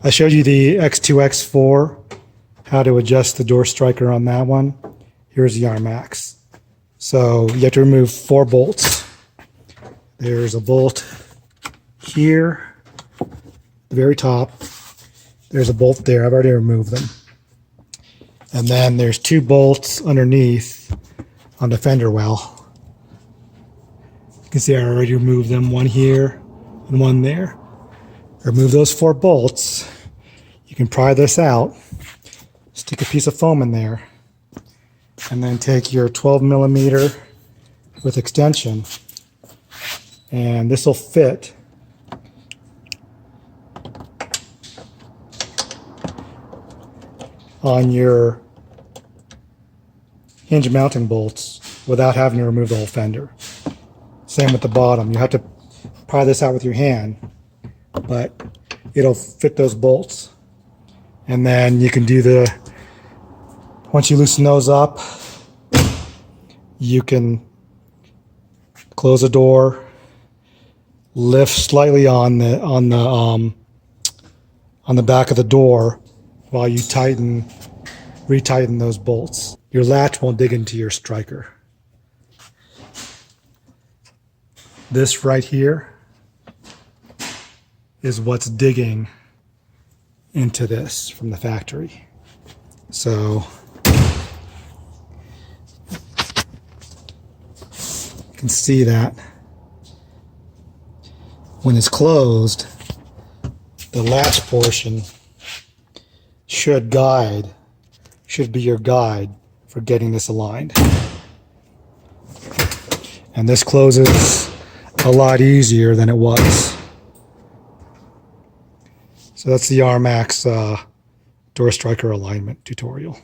I showed you the X2, X4, how to adjust the door striker on that one. Here's the RMAX. So you have to remove 4 bolts. There's a bolt here, the very top. There's a bolt there. I've already removed them. And then there's 2 bolts underneath on the fender well. You can see I already removed them, one here and one there. Remove those 4 bolts. You can pry this out, stick a piece of foam in there, and then take your 12 millimeter with extension, and this will fit on your hinge mounting bolts without having to remove the whole fender. Same with the bottom. You have to pry this out with your hand, but it'll fit those bolts. And then you can do once you loosen those up, you can close the door, lift slightly on the back of the door while you retighten those bolts. Your latch won't dig into your striker. This right here is what's digging into this from the factory. So you can see that when it's closed, the latch portion should be your guide for getting this aligned. And this closes a lot easier than it was. So that's the RMAX door striker alignment tutorial.